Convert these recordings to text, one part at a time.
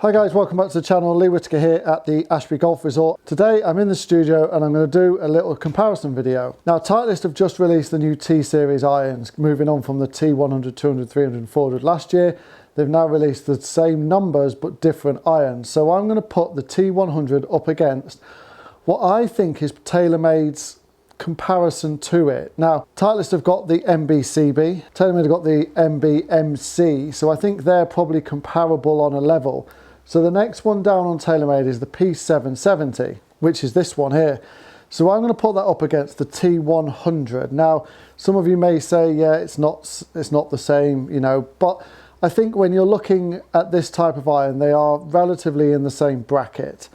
Hi guys, welcome back to the channel. Lee Whittaker here at the Ashby Golf Resort. Today I'm in the studio and I'm going to do a little comparison video. Now Titleist have just released the new T-Series irons, moving on from the T100, 200, 300 and 400 last year. They've now released the same numbers but different irons. So I'm going to put the T100 up against what I think is Taylormade's comparison to it. Now Titleist have got the MBCB, Taylormade have got the MBMC, so I think they're probably comparable on a level. So the next one down on Taylormade is the P770, which is this one here. So I'm going to put that up against the T100. Now, some of you may say, yeah, it's not the same, you know, but I think when you're looking at this type of iron, they are relatively in the same bracket.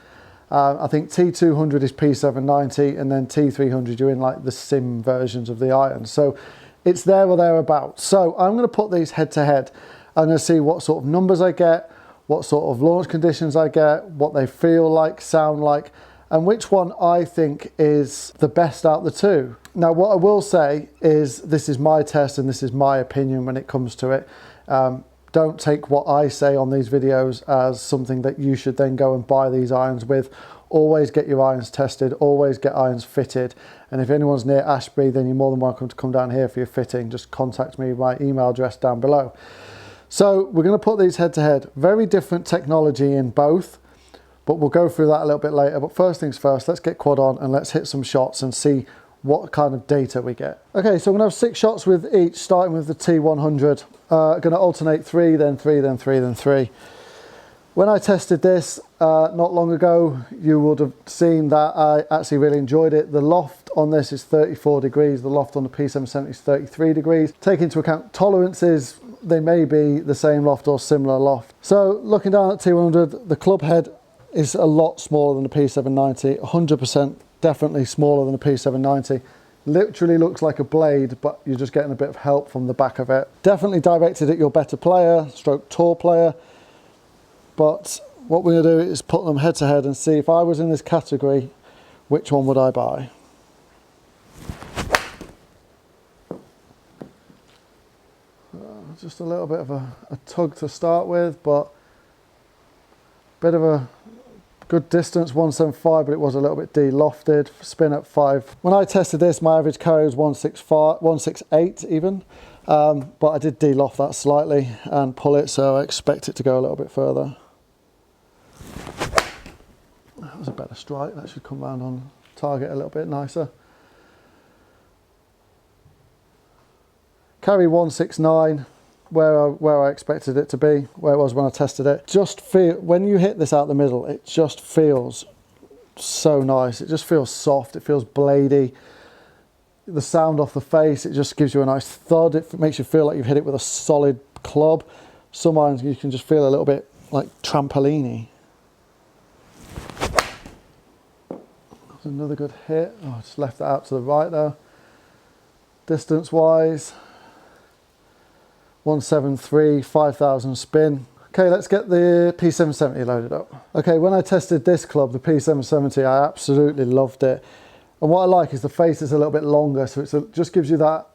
I think T200 is P790, and then T300, you're in like the sim versions of the iron. So it's there or thereabouts. So I'm going to put these head to head. I'm going to see what sort of numbers I get, what sort of launch conditions I get, what they feel like, sound like, and which one I think is the best out of the two. Now, what I will say is this is my test and this is my opinion when it comes to it. Don't take what I say on these videos as something that you should then go and buy these irons with. Always get your irons tested, always get irons fitted. And if anyone's near Ashby, then you're more than welcome to come down here for your fitting. Just contact me, my email address down below. So we're going to put these head to head. Very different technology in both, but we'll go through that a little bit later. But first things first, let's get quad on and let's hit some shots and see what kind of data we get. Okay, so I'm going to have 6 shots with each, starting with the T100. Going to alternate 3, then 3, then 3, then 3. When I tested this not long ago, you would have seen that I actually really enjoyed it. The loft on this is 34 degrees. The loft on the P770 is 33 degrees. Take into account tolerances, they may be the same loft or similar loft. So looking down at T100, the club head is a lot smaller than the P790, 100% definitely smaller than the P790. Literally looks like a blade, but you're just getting a bit of help from the back of it. Definitely directed at your better player, stroke tour player. But what we're going to do is put them head to head and see if I was in this category, which one would I buy? Just a little bit of a tug to start with, but bit of a good distance, 175, but it was a little bit de-lofted. Spin at 5. When I tested this, my average carry was 165, 168 even, but I did de-loft that slightly and pull it, so I expect it to go a little bit further. That was a better strike. That should come round on target a little bit nicer. Carry 169. Where I expected it to be, where it was when I tested it. Just feel, when you hit this out the middle, it just feels so nice. It just feels soft, it feels bladey. The sound off the face, it just gives you a nice thud. It makes you feel like you've hit it with a solid club. Some irons you can just feel a little bit like trampoliny. That's another good hit. Oh, I just left that out to the right there. Distance wise, 173, 5,000 spin. Okay, let's get the P770 loaded up. Okay, when I tested this club, the P770, I absolutely loved it. And what I like is the face is a little bit longer, so it just gives you that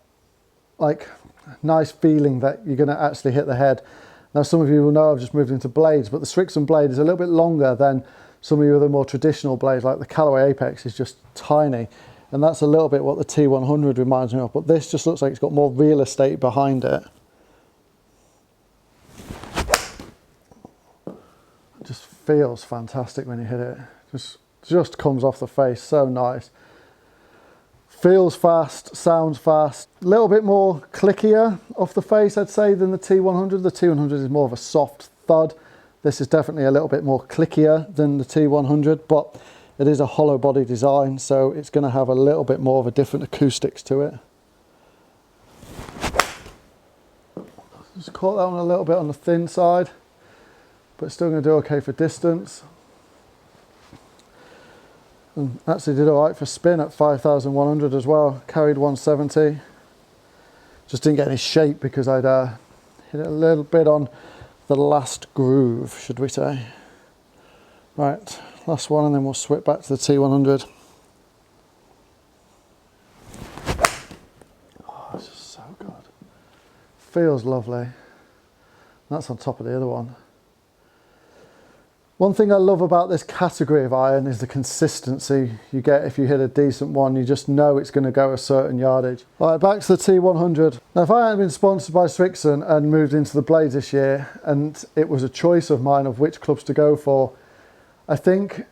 like nice feeling that you're gonna actually hit the head. Now some of you will know I've just moved into blades, but the Strixon blade is a little bit longer than some of the other more traditional blades, like the Callaway Apex is just tiny. And that's a little bit what the T100 reminds me of, but this just looks like it's got more real estate behind it. Just feels fantastic when you hit it. Just comes off the face, so nice. Feels fast, sounds fast. A little bit more clickier off the face, I'd say, than the T100. The T100 is more of a soft thud. This is definitely a little bit more clickier than the T100, but it is a hollow body design, so it's going to have a little bit more of a different acoustics to it. Just caught that one a little bit on the thin side, but still going to do okay for distance. And actually did all right for spin at 5,100 as well. Carried 170. Just didn't get any shape because I'd hit it a little bit on the last groove, should we say. Right, last one and then we'll switch back to the T100. Oh, it's just so good. Feels lovely. That's on top of the other one. One thing I love about this category of iron is the consistency you get if you hit a decent one. You just know it's going to go a certain yardage. All right, back to the T100. Now, if I hadn't been sponsored by Strixon and moved into the blades this year, and it was a choice of mine of which clubs to go for, I think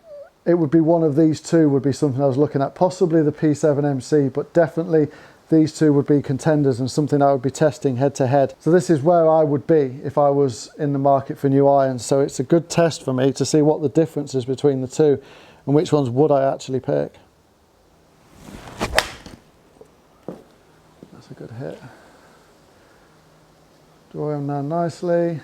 it would be one of these two would be something I was looking at. Possibly the P7MC, but definitely these two would be contenders and something I would be testing head to head. So this is where I would be if I was in the market for new irons. So it's a good test for me to see what the difference is between the two and which ones would I actually pick. That's a good hit. Draw him down nicely.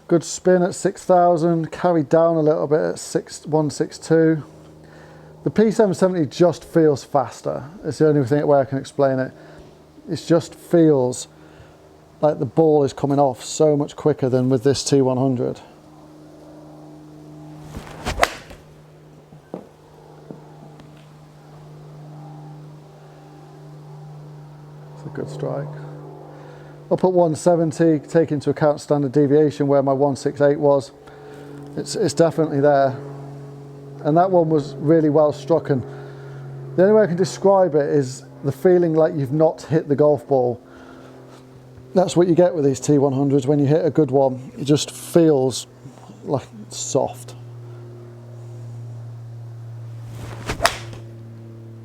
Good spin at 6,000, carried down a little bit at 162. The P770 just feels faster. It's the only way I can explain it. It just feels like the ball is coming off so much quicker than with this T100. It's a good strike. Up at 170, take into account standard deviation where my 168 was. It's definitely there. And that one was really well struck, and the only way I can describe it is the feeling like you've not hit the golf ball. That's what you get with these T100s. When you hit a good one, it just feels like soft.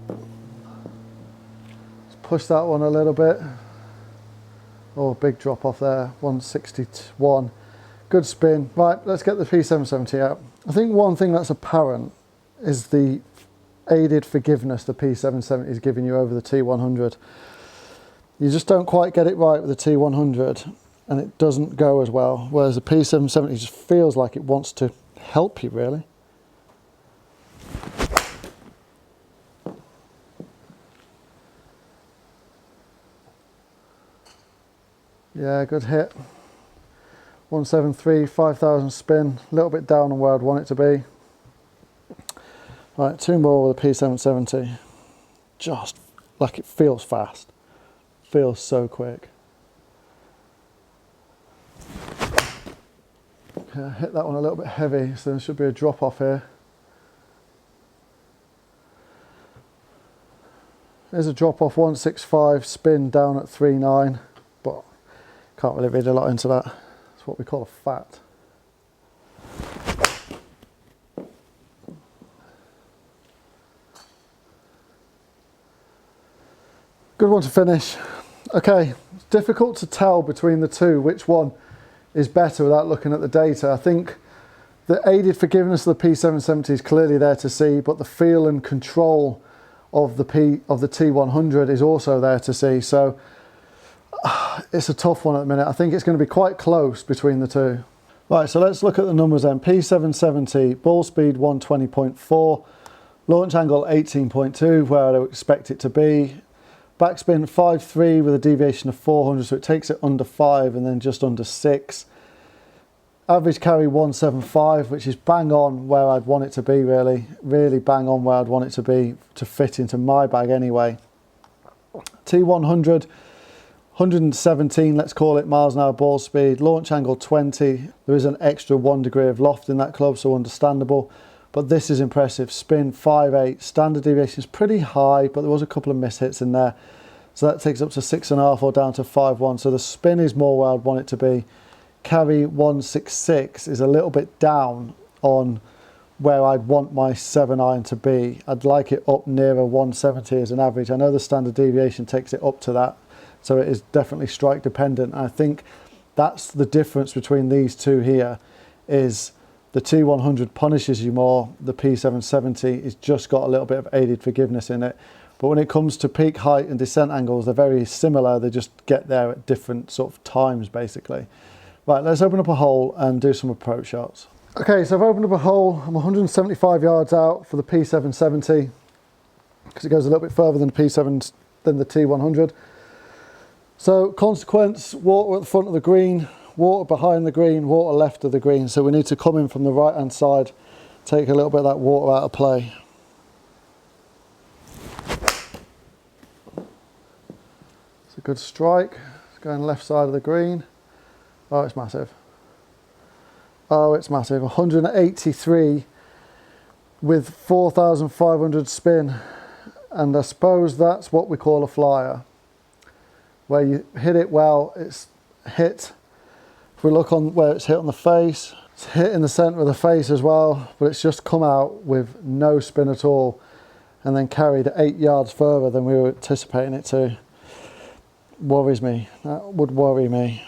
Let's push that one a little bit. Oh, big drop off there, 161. Good spin. Right, let's get the P770 out. I think one thing that's apparent is the aided forgiveness the P770 is giving you over the T100. You just don't quite get it right with the T100 and it doesn't go as well, whereas the P770 just feels like it wants to help you, really. Yeah, good hit. 173, 5,000 spin, a little bit down on where I'd want it to be. Right, two more with the P770. Just like it feels fast. Feels so quick. Okay, I hit that one a little bit heavy, so there should be a drop off here. There's a drop off, 165, spin down at 39, but can't really read a lot into that. It's what we call a fat. Good one to finish. Okay, it's difficult to tell between the two which one is better without looking at the data. I think the aided forgiveness of the P770 is clearly there to see, but the feel and control of the T100 is also there to see. So it's a tough one at the minute. I think it's going to be quite close between the two. Right, so let's look at the numbers then. P770, ball speed 120.4, launch angle 18.2, where I would expect it to be. Backspin 5.3 with a deviation of 400, so it takes it under 5 and then just under 6. Average carry 175, which is bang on where I'd want it to be, really. Really bang on where I'd want it to be to fit into my bag anyway. T100, 117, let's call it, miles an hour ball speed. Launch angle 20. There is an extra 1 degree of loft in that club, so understandable. But this is impressive. Spin 5.8. Standard deviation is pretty high, but there was a couple of mishits in there. So that takes up to 6.5 or down to 5.1. So the spin is more where I'd want it to be. Carry 166 is a little bit down on where I'd want my 7-iron to be. I'd like it up nearer 170 as an average. I know the standard deviation takes it up to that, so it is definitely strike dependent. I think that's the difference between these two here, is the T100 punishes you more. The P770 has just got a little bit of aided forgiveness in it. But when it comes to peak height and descent angles, they're very similar. They just get there at different sort of times, basically. Right, let's open up a hole and do some approach shots. Okay, so I've opened up a hole. I'm 175 yards out for the P770 because it goes a little bit further than the T100. So consequence, water at the front of the green, water behind the green, water left of the green. So we need to come in from the right hand side, take a little bit of that water out of play. It's a good strike. It's going left side of the green. Oh, it's massive. Oh, it's massive. 183 with 4,500 spin. And I suppose that's what we call a flyer. Where you hit it well, it's hit. If we look on where it's hit on the face, it's hit in the centre of the face as well, but it's just come out with no spin at all and then carried 8 yards further than we were anticipating it to. Worries me. That would worry me.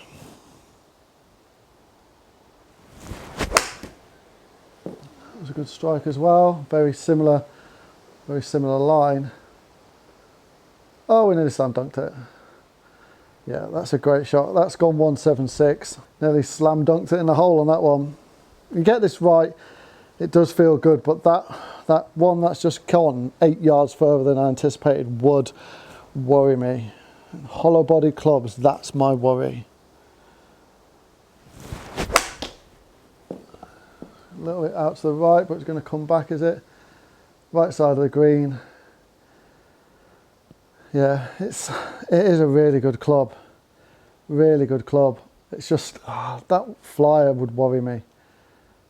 It was a good strike as well. Very similar line. Oh, we nearly slam dunked it. Yeah, that's a great shot. That's gone 176. Nearly slam dunked it in the hole on that one. You get this right, it does feel good, but that one that's just gone 8 yards further than I anticipated would worry me. Hollow body clubs, that's my worry. A little bit out to the right, but it's going to come back, is it? Right side of the green. Yeah, it is a really good club. Really good club. It's just, that flyer would worry me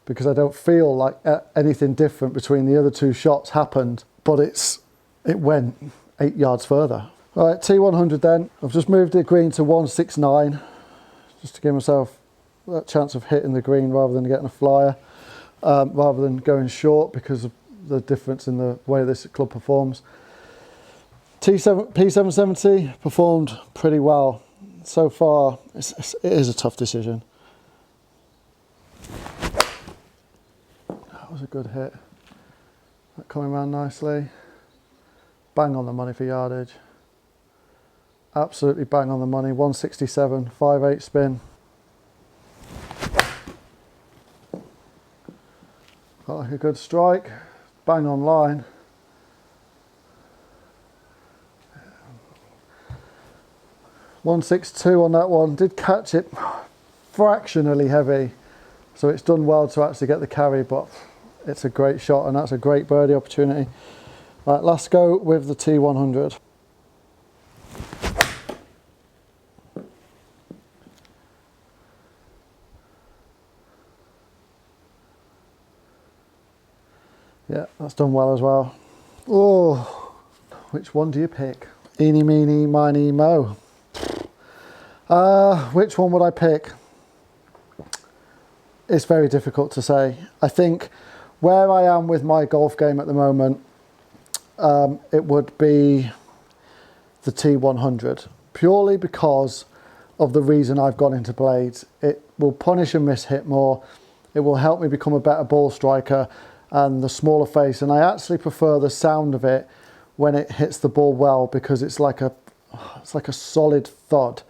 because I don't feel like anything different between the other two shots happened, but it went 8 yards further. Right, T100 then. I've just moved the green to 169 just to give myself that chance of hitting the green rather than getting a flyer, rather than going short because of the difference in the way this club performs. P770 performed pretty well. So far, it is a tough decision. That was a good hit. That coming around nicely. Bang on the money for yardage. Absolutely bang on the money. 167, 5/8 spin. Felt like a good strike. Bang on line. .162 on that one. Did catch it fractionally heavy, so it's done well to actually get the carry, but it's a great shot and that's a great birdie opportunity. Right, let's go with the T100. Yeah, that's done well as well. Oh, which one do you pick? Eeny, meeny, miny, mo. Which one would I pick? It's very difficult to say. I think where I am with my golf game at the moment, it would be the T100, purely because of the reason I've gone into blades. It will punish and miss hit more. It will help me become a better ball striker and the smaller face. And I actually prefer the sound of it when it hits the ball well, because it's like a solid thud.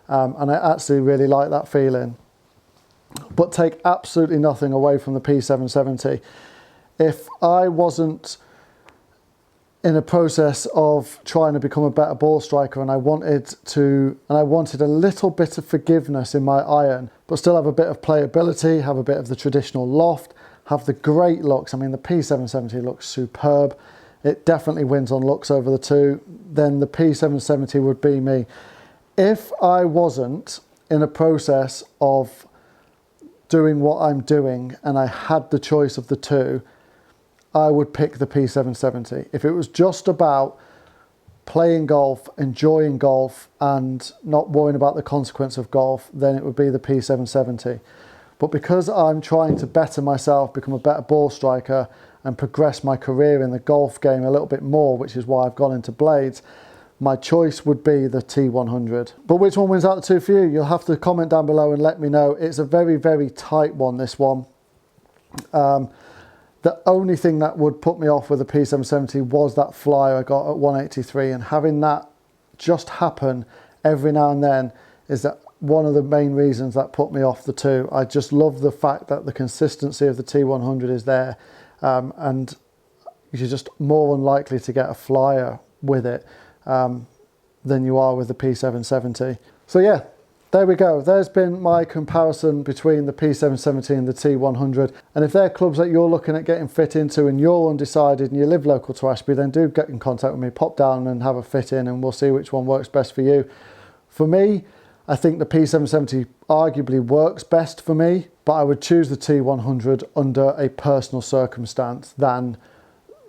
And I actually really like that feeling. But take absolutely nothing away from the P770. If I wasn't in a process of trying to become a better ball striker and I wanted a little bit of forgiveness in my iron, but still have a bit of playability, have a bit of the traditional loft, have the great looks. I mean, the P770 looks superb. It definitely wins on looks over the two. Then the P770 would be me. If I wasn't in a process of doing what I'm doing and I had the choice of the two, I would pick the P770. If it was just about playing golf, enjoying golf and not worrying about the consequence of golf, then it would be the P770. But because I'm trying to better myself, become a better ball striker and progress my career in the golf game a little bit more, which is why I've gone into blades, my choice would be the T100. But which one wins out the two for you? You'll have to comment down below and let me know. It's a very, very tight one, this one. The only thing that would put me off with the P770 was that flyer I got at 183, and having that just happen every now and then is that one of the main reasons that put me off the two. I just love the fact that the consistency of the T100 is there, and you're just more unlikely to get a flyer with it than you are with the P770. So yeah, there we go. There's been my comparison between the P770 and the T100. And if they're clubs that you're looking at getting fit into and you're undecided and you live local to Ashby, then do get in contact with me, pop down and have a fit in, and we'll see which one works best for you. For me, I think the P770 arguably works best for me, but I would choose the T100 under a personal circumstance than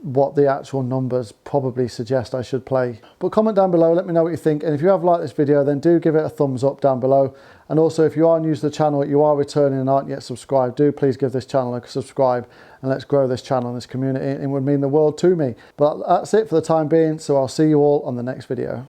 what the actual numbers probably suggest I should play. But comment down below, let me know what you think, and if you have liked this video, then do give it a thumbs up down below. And also, if you are new to the channel, you are returning and aren't yet subscribed, do please give this channel a subscribe, and let's grow this channel and this community. It would mean the world to me. But that's it for the time being, so I'll see you all on the next video.